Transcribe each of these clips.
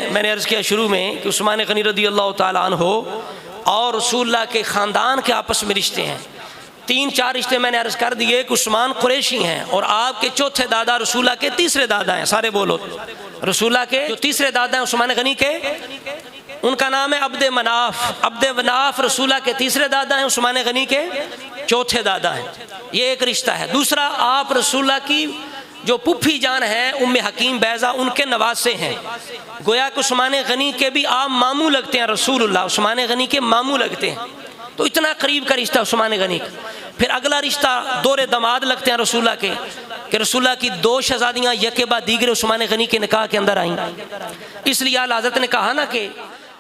हैं, मैंने अर्ज़ किया शुरू में कि उस्मान गनी रज़ी अल्लाह ताला अन्हु और रसूलुल्लाह के ख़ानदान के आपस में रिश्ते हैं। 3-4 रिश्ते मैंने अर्ज़ कर दिए कि उस्मान कुरैशी हैं और आपके चौथे दादा रसूलुल्लाह के तीसरे दादा हैं। सारे बोलो, रसूलुल्लाह के जो तीसरे दादा हैं उस्मान गनी के, उनका नाम है अब्द मनाफ। अब्द मनाफ रसूलुल्लाह के तीसरे दादा हैं, उस्मान गनी के चौथे दादा हैं। ये एक रिश्ता है। दूसरा, आप रसूलुल्लाह की जो पुप्पी जान है उम्मे हकीम बैज़ा, उनके नवासे हैं। गोया कि उस्मान गनी के भी आप मामू लगते हैं, रसूलुल्लाह उस्मान गनी के मामू लगते हैं। तो इतना करीब का रिश्ता उस्मान गनी का। फिर अगला रिश्ता दोरे दमाद लगते हैं रसूलुल्लाह के, कि रसूलुल्लाह की 2 शहजादियाँ यके बाद दीगरे उस्मान गनी के निकाह के अंदर आईं। इसलिए आला हज़रत ने कहा ना कि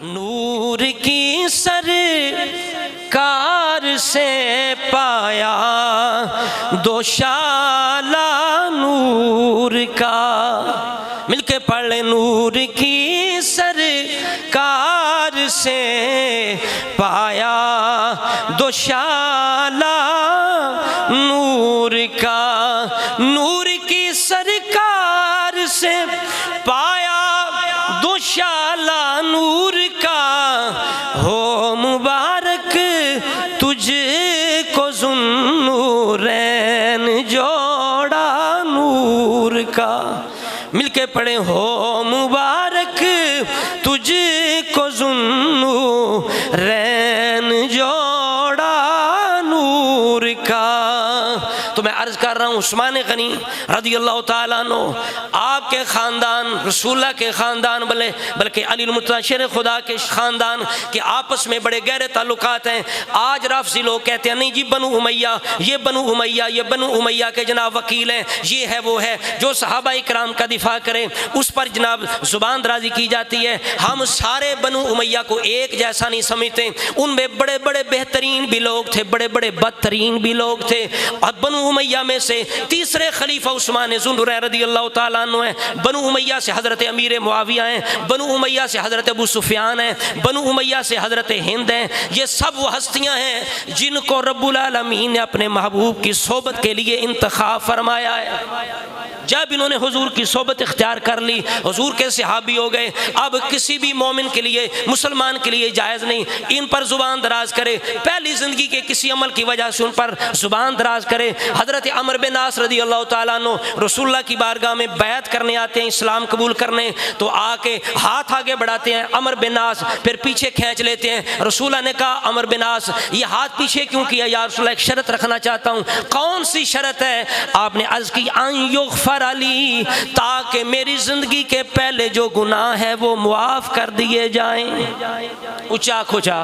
नूर की सरकार से पाया दोशाला नूर का, मिलके पढ़ ले। नूर की सरकार से पाया दोशाला नूर का, नूर की सरकार से पाया दोशाला नूर का, हो मुबारक तुझको ज़ुन्नूरैन जोड़ा नूर का। मिलके पढ़े, हो मुबारक तुझको ज़ुन्नूरैन जोड़ा नूर का। तो मैं अर्ज़ कर रहा हूँ उस्मान गनी रज़ी अल्लाह ताला अन्हु आपके ख़ानदान, रसूलुल्लाह के ख़ानदान बल्कि अली मुर्तज़ा शेर खुदा के ख़ानदान के आपस में बड़े गहरे ताल्लुकात हैं। आज राफ़ज़ी लोग कहते हैं नहीं जी बनु उमैया, ये बनु उमैया, ये बनु उमैया के जनाब वकील हैं, ये है वो है। जो सहाबा इकराम का दिफा करें उस पर जनाब ज़ुबान दराज़ी की जाती है। हम सारे बनु उमैया को एक जैसा नहीं समझते। उनमें बड़े बड़े बेहतरीन भी लोग थे, बड़े बड़े बदतरीन भी लोग थे। और बनु उमैया में से तीसरे खलीफा उस्मान ज़ुन्नुरैन रज़ी अल्लाह ताला अन्हु हैं। बनु उमैया से हज़रत अमीर मुआविया हैं, बनु उमैया से हज़रत अबू सुफियान हैं, बनु उमैया से हज़रत हिंद हैं। ये सब वो हस्तियाँ हैं जिनको रब्बुल आलमीन ने अपने महबूब की सोबत के लिए इंतखाब फरमाया है। जब इन्होंने हुजूर की सोबत इख्तियार कर ली, हुजूर के सहाबी हो गए। अब किसी भी मोमिन के लिए, मुसलमान के लिए जायज़ नहीं इन पर ज़ुबान दराज करे। पहली ज़िंदगी के किसी अमल की वजह से उन पर ज़ुबान दराज करे। हज़रत अमर बिन आस रज़ी अल्लाह ताला अन्हु रसूलुल्लाह की बारगाह में बैत करने आते हैं, इस्लाम कबूल करने, तो आके हाथ आगे बढ़ाते हैं अमर बिन आस, फिर पीछे खींच लेते हैं। रसूलुल्लाह ने कहा अमर बिन आस ये हाथ पीछे क्यों किया? या रसूलुल्लाह एक शर्त रखना चाहता हूँ। कौन सी शर्त है? आपने अर्ज़ की अन युग़फ़र अली, ताकि मेरी जिंदगी के पहले जो गुनाह है वो मुआफ़ कर दिए जाएं। ऊंचा खोचा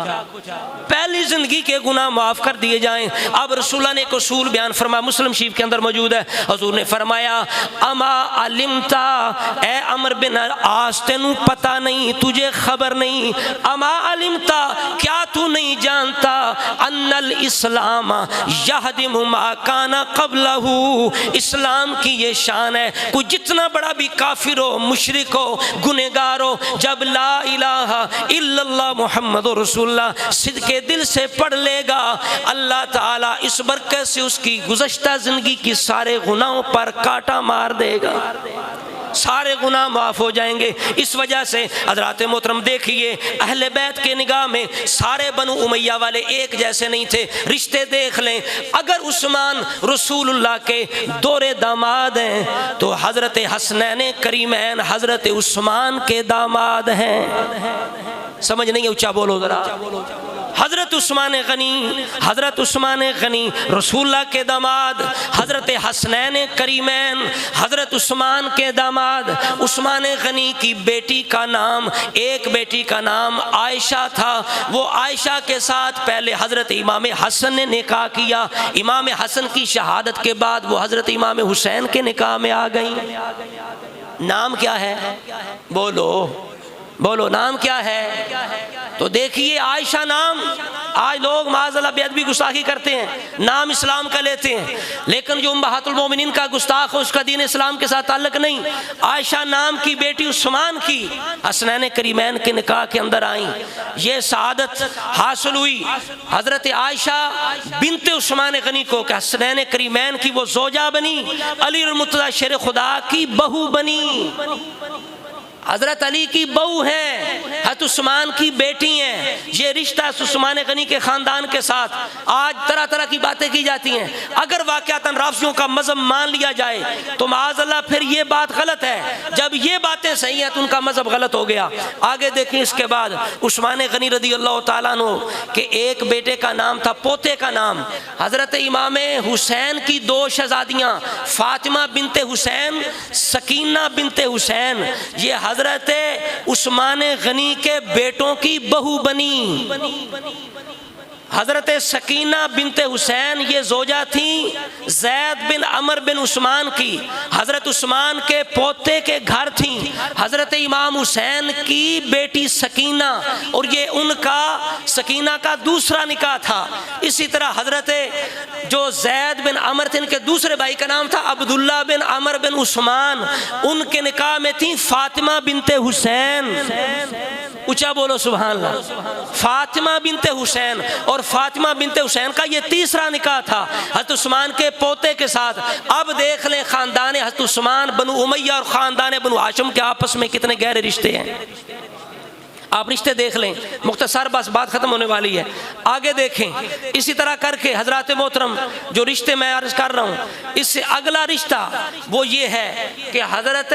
पहली जिंदगी के गुनाह माफ़ कर दिए जाएं। अब रसूलुल्लाह ने एक उसूल बयान फरमाया, मुस्लिम शरीफ के अंदर मौजूद है। हुजूर ने फरमाया अमा अलिमता, ए अमर बिन आस तेनू पता नहीं, तुझे खबर नहीं। अमा अलिमता, क्या तू नहीं जानता? अन्नल इस्लाम यहदिमु मा काना क़ब्लहू, इस्लाम की ये शान है, कोई जितना बड़ा भी काफिर हो, मुशरिक हो, गुनहगार हो, जब ला इलाहा इल्लल्लाह मुहम्मदुर रसूलुल्लाह सिद्के दिल से पढ़ लेगा, अल्लाह ताला इस बरकत से उसकी गुज़श्ता ज़िंदगी की सारे गुनाहों पर कांटा मार देगा, सारे गुनाह माफ़ हो जाएंगे। इस वजह से हज़रात मोहतरम देखिए, अहले बैत के निगाह में सारे बनु उमैया वाले एक जैसे नहीं थे। रिश्ते देख लें, अगर उस्मान रसूलुल्लाह के दोरे दामाद हैं तो हज़रत हसनैन करीमैन हज़रत उस्मान के दामाद हैं। समझ नहीं है? ऊंचा बोलो ज़रा। हज़रत उस्मान गनी रसूलुल्लाह के दामाद, हज़रत हसनैन करीमैन हज़रत उस्मान के दामाद। उस्मान गनी की बेटी का नाम, एक बेटी का नाम आयशा था। वो आयशा के साथ पहले हज़रत इमाम हसन ने निकाह किया। इमाम हसन की शहादत के बाद वो हज़रत इमाम हुसैन के निकाह में आ गई। नाम क्या है? बोलो बोलो, नाम क्या है? तो देखिए आयशा नाम, आज लोग माज़अल्लाह बेअदबी गुस्ताखी करते हैं, नाम इस्लाम का लेते हैं, लेकिन जो उम्महातुल मोमिनीन का गुस्ताख हो उसका दीन इस्लाम के साथ ताल्लुक नहीं। आयशा नाम की बेटी उस्मान की हसनैन करीमैन के निकाह के अंदर आई, ये सआदत हासिल हुई हज़रत आयशा बिनते उस्मान गनी को, हसनैन करीमैन की वो जोजा बनी, अली मुर्तज़ा शेर खुदा की बहू बनी। हजरत अली की बहू हैं, हज़रत उस्मान की बेटी हैं। ये रिश्ता उस्मान गनी के ख़ानदान के साथ आज तरह तरह की बातें की जाती हैं। अगर वाक़यातन राफ़ियों का मज़हब मान लिया जाए तो माज़अल्लाह फिर ये बात गलत है। जब ये बातें सही हैं तो उनका मज़हब गलत हो गया। आगे देखें, इसके बाद उस्मान गनी रज़ी अल्लाह ताला अन्हु के एक बेटे का नाम था, पोते का नाम हज़रत इमाम हुसैन की दो शहज़ादियाँ फ़ातिमा बिनते हुसैन, सकीना बिनते हुसैन, ये हज़रत उस्मान गनी के बेटों की बहू बनी। हज़रत सकीना बिनते हुसैन ये जोजा थी ज़ैद बिन अमर बिन उस्मान की, हज़रत उस्मान के पोते के घर थी हज़रत इमाम हुसैन की बेटी सकीना, और ये उनका सकीना का दूसरा निकाह था। इसी तरह हज़रत जो ज़ैद बिन अमर थे, इनके दूसरे भाई का नाम था अब्दुल्ला बिन अमर बिन उस्मान, उनके निकाह में थी फ़ातिमा बिनते हुसैन। ऊंचा बोलो सुभान अल्लाह। फ़ातिमा बिनते हुसैन, और फ़ातिमा बिनते हुसैन का ये तीसरा निकाह था हज़रत उस्मान के पोते के साथ। अब देख लें ख़ानदान हज़रत उस्मान बनु उमैया और ख़ानदान बनु हाशिम के आपस में कितने गहरे रिश्ते हैं। आप रिश्ते देख लें, मुख्तसर बस बात ख़त्म होने वाली है। आगे देखें, इसी तरह करके हज़रात मोहतरम जो रिश्ते मैं अर्ज़ कर रहा हूँ, इससे अगला रिश्ता वो ये है कि हज़रत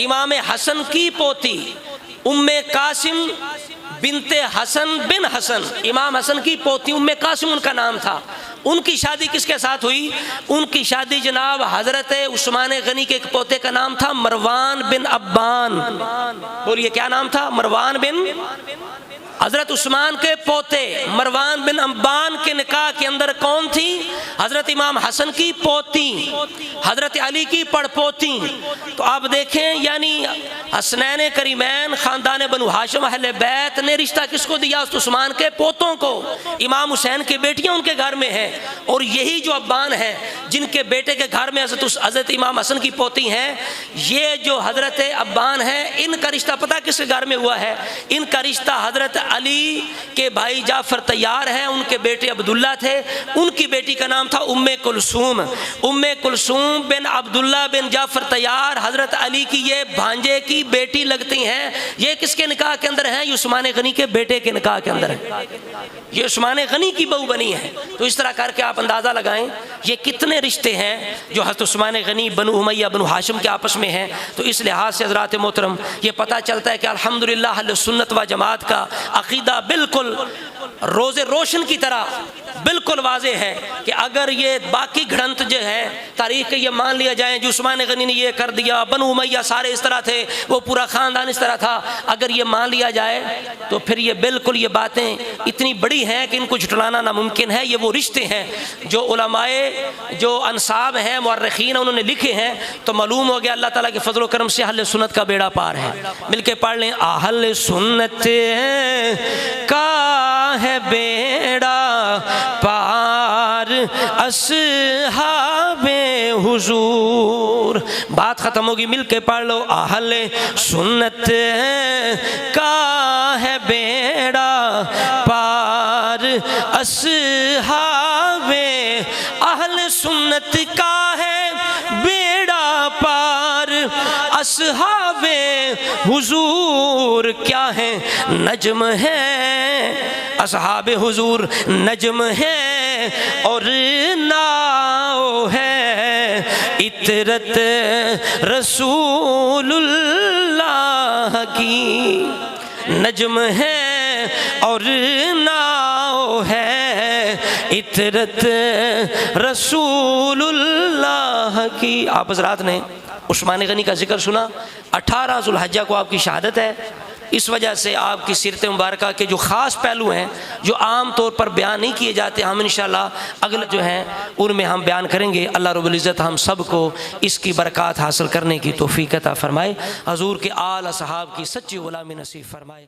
इमाम हसन की पोती उम्मे कासिम बिनते हसन बिन हसन, इमाम हसन की पोती उम्मे कासिम उनका नाम था। उनकी शादी किसके साथ हुई? उनकी शादी जनाब हज़रत उस्मान गनी के एक पोते का नाम था मरवान बिन अब्बान। बोलिए क्या नाम था? मरवान बिन। हज़रत उस्मान के पोते मरवान बिन अब्बान के निकाह के अंदर कौन थी? हज़रत इमाम हसन की पोती, हज़रत अली की पड़पोती। तो आप देखें, यानी हसनैन करीमैन ख़ानदान बनु हाशिम अहले बैत ने रिश्ता किसको दिया? उस्मान के पोतों को। इमाम हुसैन की बेटियां उनके घर में हैं, और यही जो अब्बान है जिनके बेटे के घर में हज़रत इमाम हसन की पोती हैं, ये जो हज़रत अब्बान है, इनका रिश्ता पता किसके घर में हुआ है? इनका रिश्ता हज़रत अली के भाई जाफर तैयार हैं, उनके बेटे अब्दुल्ला थे, उनकी बेटी का नाम था उम्मे कुलसूम। उम्मे कुलसूम बिन अब्दुल्ला बिन जाफर तैयार हज़रत अली की ये भांजे की बेटी लगती हैं। ये किसके निकाह के अंदर हैं? ये उस्मान गनी के बेटे के निकाह के अंदर है। ये उस्मान गनी की बहू बनी है। तो इस तरह करके आप अंदाज़ा लगाएं ये कितने रिश्ते हैं जो हज़रत उस्मान गनी बनु उमैया बनु हाशिम के आपस में हैं। तो इस लिहाज से हज़रात मोहतरम ये पता चलता है कि अल्हम्दुलिल्लाह अहले सुन्नत व जमात का अक़ीदा बिल्कुल रोज़े रोशन की तरह बिल्कुल वाज़े है कि अगर ये बाकी घड़ंत जो है तारीख़ के ये मान लिया जाए जो उस्मान गनी ने ये कर दिया, बनु उमैया सारे इस तरह थे, वो पूरा ख़ानदान इस तरह था, अगर ये मान लिया जाए तो फिर ये बिल्कुल ये बातें इतनी बड़ी हैं कि इनको झुटलाना नामुमकिन है। ये वो रिश्ते हैं जो उलमाए जो अंसाब हैं मुअर्रिखीन उन्होंने लिखे हैं। तो मालूम हो गया अल्लाह ताला के फजल करम से अहले सुन्नत का बेड़ा पार है। मिलके पढ़ लें, अहले सुन्नत का है बेड़ा पार अस्हाबे हुजूर। बात खत्म होगी, मिलके पढ़ लो, अहले सुन्नत का है बेड़ा पार अस्हाबे, अहले सुन्नत का है बेड़ा पार अस्हाबे हुजूर। क्या है? नजम है अस्हाबे हुजूर, नजम है और नाव है, इतरत रसूलुल्लाह की। नजम है और नाव है, इतरत रसूलुल्लाह की। आप हज़रात ने उस्मान गनी का जिक्र सुना, 18 ज़ुल्हिज्जा को आपकी शहादत है। इस वजह से आपकी सीरत मुबारक के जो ख़ास पहलू हैं जो आम तौर पर बयान नहीं किए जाते, हम इंशाअल्लाह अगले जो हैं उनमें हम बयान करेंगे। अल्लाह रब्बुल इज़्ज़त हम सब को इसकी बरक़ात हासिल करने की तौफ़ीक़ अता फ़रमाए, हज़ूर के आल असहाब की सच्ची ग़ुलामी नसीब फ़रमाए।